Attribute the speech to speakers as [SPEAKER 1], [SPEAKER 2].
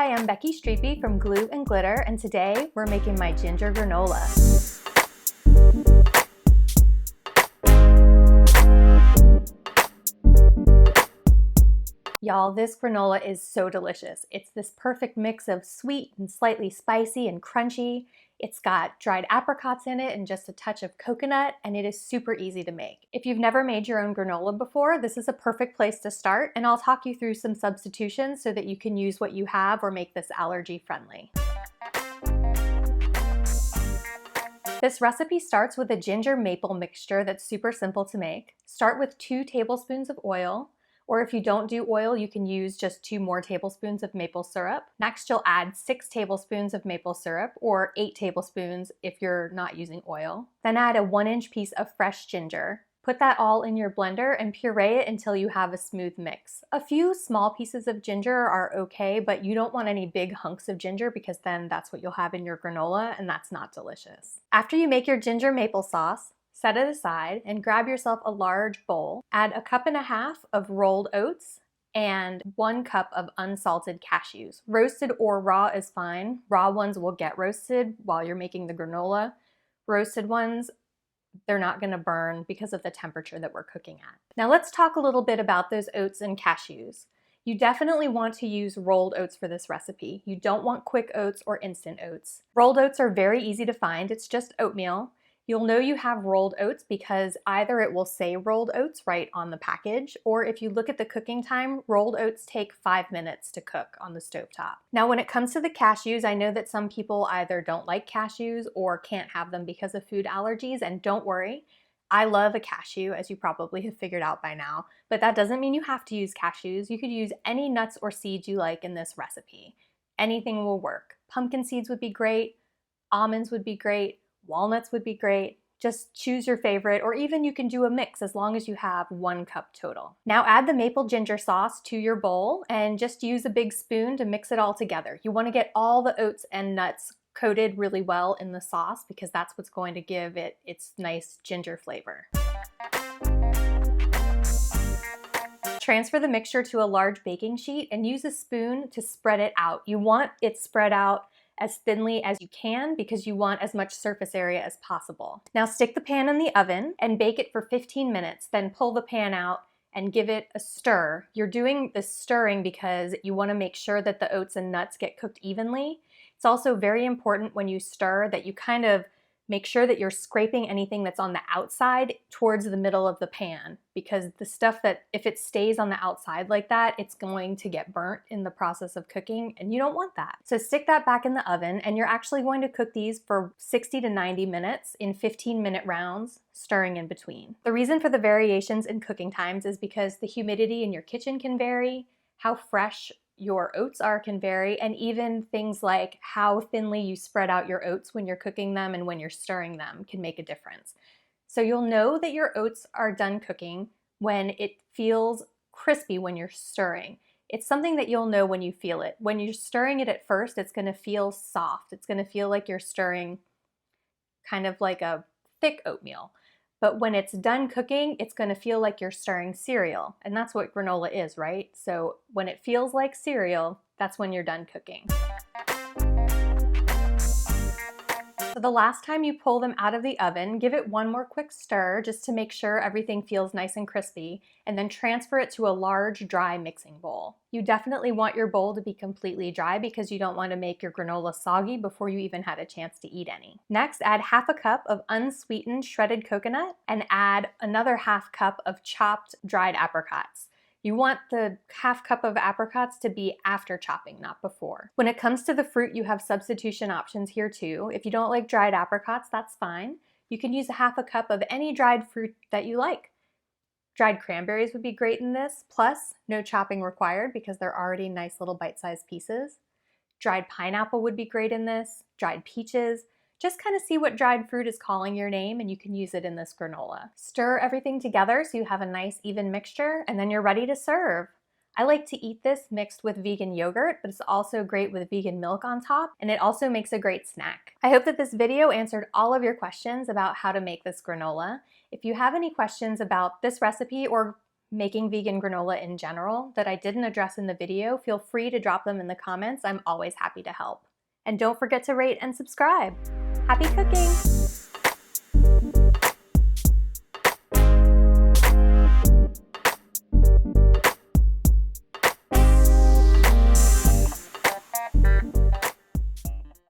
[SPEAKER 1] Hi, I'm Becky Streepy from Glue and Glitter, and today we're making my ginger granola. Y'all, this granola is so delicious. It's this perfect mix of sweet and slightly spicy and crunchy. It's got dried apricots in it and just a touch of coconut, and it is super easy to make. If you've never made your own granola before, this is a perfect place to start, and I'll talk you through some substitutions so that you can use what you have or make this allergy friendly. This recipe starts with a ginger maple mixture that's super simple to make. Start with 2 tablespoons of oil. Or if you don't do oil, you can use just 2 more tablespoons of maple syrup. Next, you'll add 6 tablespoons of maple syrup, or 8 tablespoons if you're not using oil. Then add a 1-inch piece of fresh ginger. Put that all in your blender and puree it until you have a smooth mix. A few small pieces of ginger are okay, but you don't want any big hunks of ginger because then that's what you'll have in your granola, and that's not delicious. After you make your ginger maple sauce, set it aside and grab yourself a large bowl. Add 1.5 cups of rolled oats and 1 cup of unsalted cashews. Roasted or raw is fine. Raw ones will get roasted while you're making the granola. Roasted ones, they're not going to burn because of the temperature that we're cooking at. Now let's talk a little bit about those oats and cashews. You definitely want to use rolled oats for this recipe. You don't want quick oats or instant oats. Rolled oats are very easy to find. It's just oatmeal. You'll know you have rolled oats because either it will say rolled oats right on the package, or if you look at the cooking time, rolled oats take 5 minutes to cook on the stovetop. Now when it comes to the cashews, I know that some people either don't like cashews or can't have them because of food allergies, and don't worry, I love a cashew, as you probably have figured out by now, but that doesn't mean you have to use cashews. You could use any nuts or seeds you like in this recipe. Anything will work. Pumpkin seeds would be great, almonds would be great, walnuts would be great. Just choose your favorite, or even you can do a mix as long as you have 1 cup total. Now add the maple ginger sauce to your bowl and just use a big spoon to mix it all together. You want to get all the oats and nuts coated really well in the sauce because that's what's going to give it its nice ginger flavor. Transfer the mixture to a large baking sheet and use a spoon to spread it out. You want it spread out as thinly as you can because you want as much surface area as possible. Now stick the pan in the oven and bake it for 15 minutes, then pull the pan out and give it a stir. You're doing this stirring because you want to make sure that the oats and nuts get cooked evenly. It's also very important when you stir that you kind of make sure that you're scraping anything that's on the outside towards the middle of the pan, because the stuff that, if it stays on the outside like that, it's going to get burnt in the process of cooking, and you don't want that. So stick that back in the oven, and you're actually going to cook these for 60 to 90 minutes in 15-minute rounds, stirring in between. The reason for the variations in cooking times is because the humidity in your kitchen can vary, how fresh your oats are can vary, and even things like how thinly you spread out your oats when you're cooking them and when you're stirring them can make a difference. So you'll know that your oats are done cooking when it feels crispy when you're stirring. It's something that you'll know when you feel it. When you're stirring it at first, it's going to feel soft. It's going to feel like you're stirring kind of like a thick oatmeal. But when it's done cooking, it's going to feel like you're stirring cereal. And that's what granola is, right? So when it feels like cereal, that's when you're done cooking. So the last time you pull them out of the oven, give it one more quick stir just to make sure everything feels nice and crispy, and then transfer it to a large dry mixing bowl. You definitely want your bowl to be completely dry because you don't want to make your granola soggy before you even had a chance to eat any. Next, add 1/2 cup of unsweetened shredded coconut and add another 1/2 cup of chopped dried apricots. You want the 1/2 cup of apricots to be after chopping, not before. When it comes to the fruit, you have substitution options here too. If you don't like dried apricots, that's fine. You can use 1/2 cup of any dried fruit that you like. Dried cranberries would be great in this, plus no chopping required because they're already nice little bite-sized pieces. Dried pineapple would be great in this, dried peaches. Just kind of see what dried fruit is calling your name and you can use it in this granola. Stir everything together so you have a nice even mixture, and then you're ready to serve. I like to eat this mixed with vegan yogurt, but it's also great with vegan milk on top, and it also makes a great snack. I hope that this video answered all of your questions about how to make this granola. If you have any questions about this recipe or making vegan granola in general that I didn't address in the video, feel free to drop them in the comments. I'm always happy to help. And don't forget to rate and subscribe. Happy cooking!